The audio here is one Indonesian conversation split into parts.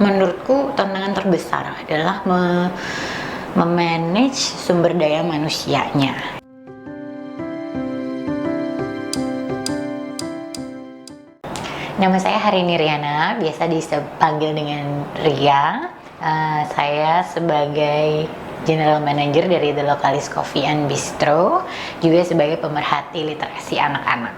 menurutku tantangan terbesar adalah memanage sumber daya manusianya. Nama saya Harini Riana, biasa dipanggil dengan Ria. Saya sebagai General Manager dari The Localist Coffee and Bistro, juga sebagai pemerhati literasi anak-anak.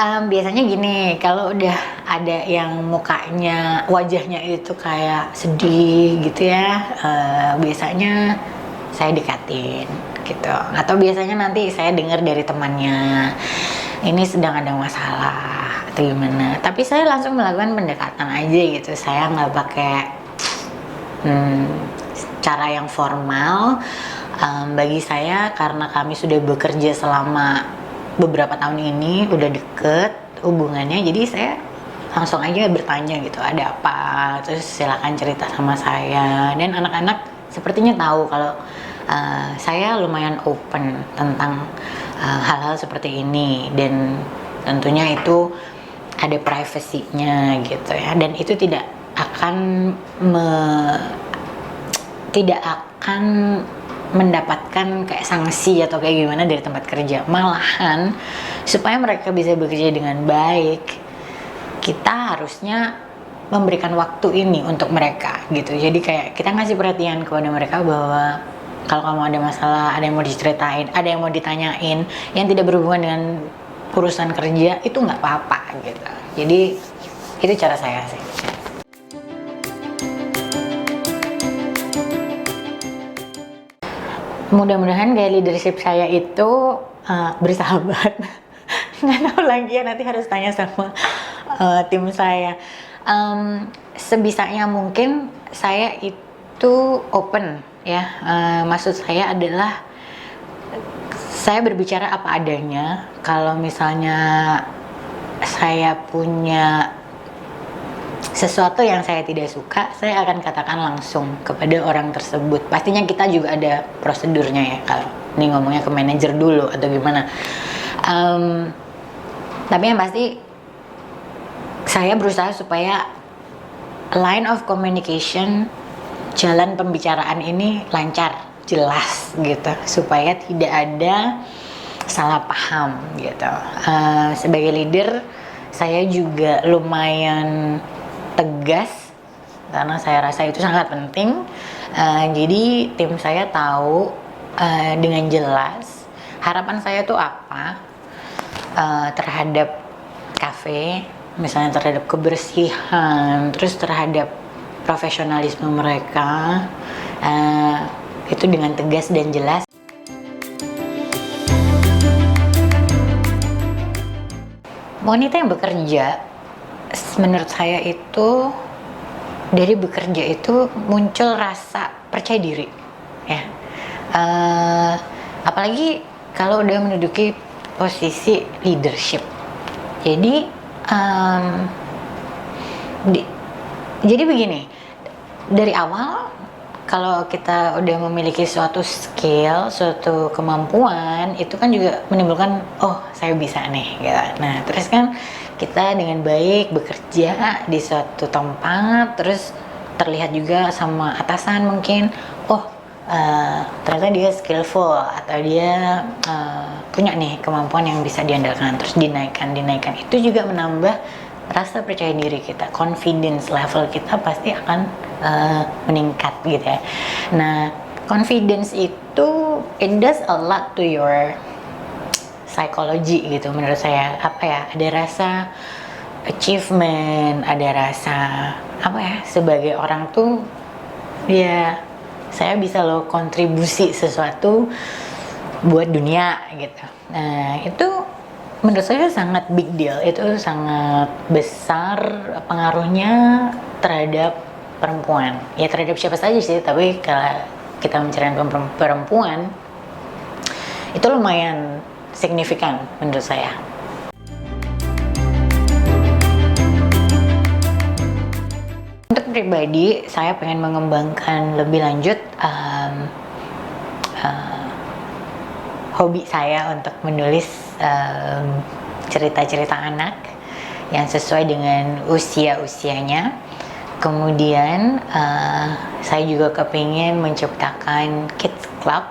Biasanya gini, kalau udah ada yang mukanya, wajahnya itu kayak sedih gitu ya, biasanya saya dekatin gitu. Atau biasanya nanti saya dengar dari temannya, ini sedang ada masalah atau gimana. Tapi saya langsung melakukan pendekatan aja gitu. Saya nggak pakai cara yang formal. Bagi saya, karena kami sudah bekerja selama beberapa tahun ini, udah deket hubungannya, jadi saya langsung aja bertanya gitu, ada apa, terus silakan cerita sama saya. Dan anak-anak sepertinya tahu kalau saya lumayan open tentang hal-hal seperti ini, dan tentunya itu ada privasinya gitu ya, dan itu tidak akan mendapatkan kayak sanksi atau kayak gimana dari tempat kerja. Malahan supaya mereka bisa bekerja dengan baik, kita harusnya memberikan waktu ini untuk mereka gitu. Jadi kayak kita ngasih perhatian kepada mereka bahwa kalau kamu ada masalah, ada yang mau diceritain, ada yang mau ditanyain yang tidak berhubungan dengan urusan kerja, itu nggak apa-apa gitu. Jadi itu cara saya sih. Mudah-mudahan gaya leadership saya itu bersahabat. Nggak tahu lagi ya, nanti harus tanya sama tim saya. Sebisanya mungkin saya itu open ya. Maksud saya adalah saya berbicara apa adanya. Kalau misalnya saya punya sesuatu yang saya tidak suka, saya akan katakan langsung kepada orang tersebut. Pastinya kita juga ada prosedurnya ya, kalau ini ngomongnya ke manajer dulu atau gimana. Tapi yang pasti saya berusaha supaya line of communication, jalan pembicaraan ini lancar, jelas gitu, supaya tidak ada salah paham gitu. Sebagai leader, saya juga lumayan tegas karena saya rasa itu sangat penting. Jadi tim saya tahu dengan jelas harapan saya tuh apa terhadap kafe, misalnya terhadap kebersihan, terus terhadap profesionalisme mereka, itu dengan tegas dan jelas. Wanita yang bekerja, menurut saya itu dari bekerja itu muncul rasa percaya diri ya, apalagi kalau udah menduduki posisi leadership. Jadi jadi begini, dari awal kalau kita udah memiliki suatu skill, suatu kemampuan, itu kan juga menimbulkan, oh saya bisa nih gitu. Nah terus kan kita dengan baik bekerja di suatu tempat, terus terlihat juga sama atasan mungkin, oh ternyata dia skillful atau dia punya nih kemampuan yang bisa diandalkan, terus dinaikkan, itu juga menambah rasa percaya diri kita, confidence level kita pasti akan meningkat gitu ya. Nah confidence itu it does a lot to your psychology gitu menurut saya. Apa ya, ada rasa achievement, ada rasa apa ya, sebagai orang tuh ya saya bisa loh kontribusi sesuatu buat dunia gitu. Nah itu menurut saya sangat big deal, itu sangat besar pengaruhnya terhadap perempuan. Ya terhadap siapa saja sih, tapi kalau kita membicarakan perempuan itu lumayan signifikan menurut saya. Untuk pribadi, saya pengen mengembangkan lebih lanjut hobi saya untuk menulis cerita-cerita anak yang sesuai dengan usia-usianya. Kemudian saya juga kepingin menciptakan kids club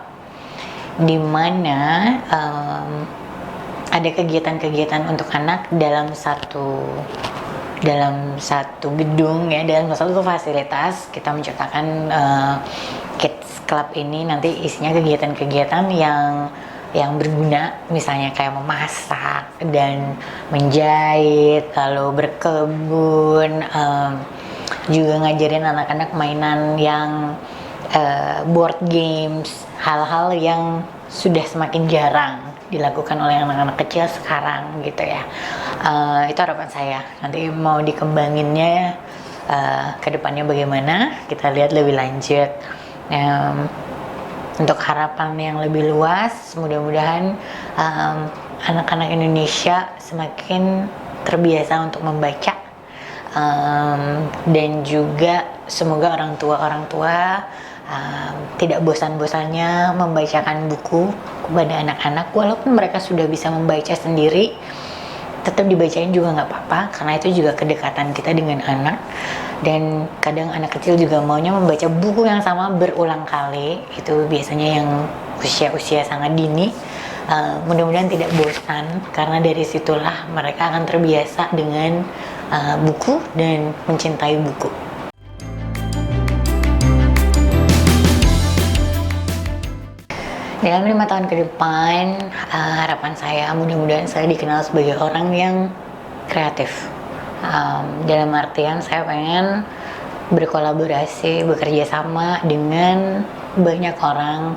di mana ada kegiatan-kegiatan untuk anak dalam satu gedung ya, dalam satu fasilitas. Kita menciptakan kids club ini nanti isinya kegiatan-kegiatan yang berguna, misalnya kayak memasak dan menjahit, lalu berkebun, juga ngajarin anak-anak mainan yang board games, hal-hal yang sudah semakin jarang dilakukan oleh anak-anak kecil sekarang gitu ya. Itu harapan saya. Nanti mau dikembanginnya ke depannya bagaimana, kita lihat lebih lanjut. Untuk harapan yang lebih luas, mudah-mudahan anak-anak Indonesia semakin terbiasa untuk membaca, dan juga semoga orang tua tidak bosan-bosannya membacakan buku kepada anak-anak, walaupun mereka sudah bisa membaca sendiri, tetap dibacain juga nggak apa-apa, karena itu juga kedekatan kita dengan anak. Dan kadang anak kecil juga maunya membaca buku yang sama berulang kali, itu biasanya yang usia-usia sangat dini. Mudah-mudahan tidak bosan, karena dari situlah mereka akan terbiasa dengan buku dan mencintai buku. Dalam 5 tahun ke depan, harapan saya mudah-mudahan saya dikenal sebagai orang yang kreatif. Dalam artian saya pengen berkolaborasi, bekerja sama dengan banyak orang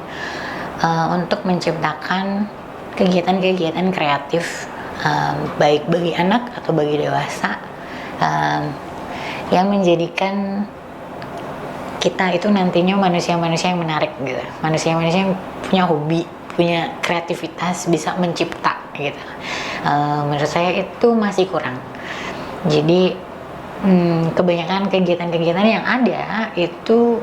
untuk menciptakan kegiatan-kegiatan kreatif, baik bagi anak atau bagi dewasa, yang menjadikan kita itu nantinya manusia-manusia yang menarik gitu, manusia-manusia yang punya hobi, punya kreativitas, bisa mencipta gitu. Menurut saya itu masih kurang. Jadi kebanyakan kegiatan-kegiatan yang ada itu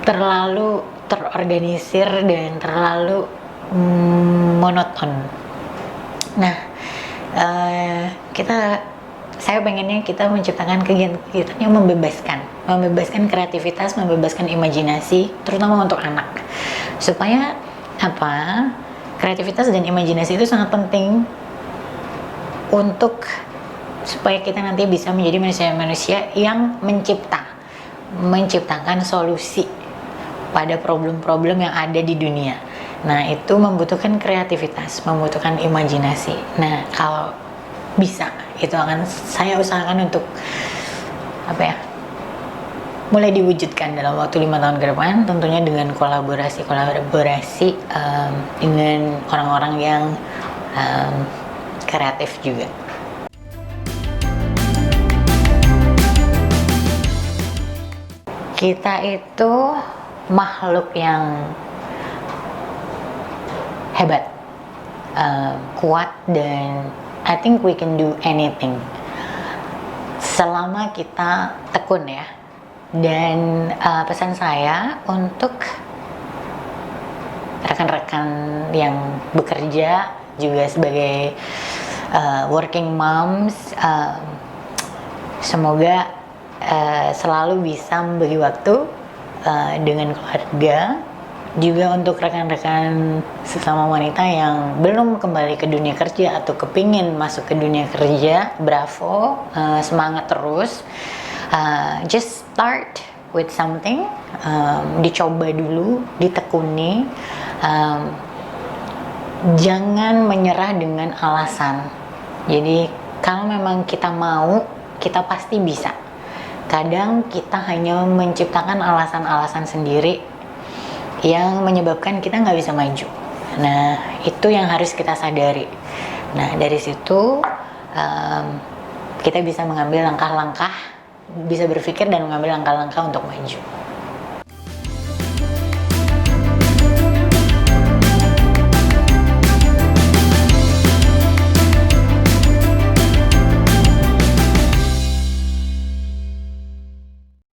terlalu terorganisir dan terlalu monoton. Nah, saya pengennya kita menciptakan kegiatan-kegiatan yang membebaskan kreativitas, membebaskan imajinasi, terutama untuk anak. Supaya apa? Kreativitas dan imajinasi itu sangat penting untuk supaya kita nanti bisa menjadi manusia-manusia yang menciptakan solusi pada problem-problem yang ada di dunia. Nah, itu membutuhkan kreativitas, membutuhkan imajinasi. Nah, kalau bisa, itu akan saya usahakan untuk mulai diwujudkan dalam waktu 5 tahun ke depan, tentunya dengan kolaborasi dengan orang-orang yang kreatif juga. Kita itu makhluk yang hebat, kuat, dan I think we can do anything selama kita tekun ya. Dan pesan saya untuk rekan-rekan yang bekerja juga sebagai working moms, semoga selalu bisa membagi waktu dengan keluarga. Juga untuk rekan-rekan sesama wanita yang belum kembali ke dunia kerja atau kepingin masuk ke dunia kerja, bravo, semangat terus. Just start with something, dicoba dulu, ditekuni, jangan menyerah dengan alasan. Jadi kalau memang kita mau, kita pasti bisa. Kadang kita hanya menciptakan alasan-alasan sendiri yang menyebabkan kita nggak bisa maju. Nah, itu yang harus kita sadari. Nah, dari situ kita bisa mengambil langkah-langkah, bisa berpikir dan mengambil langkah-langkah untuk maju.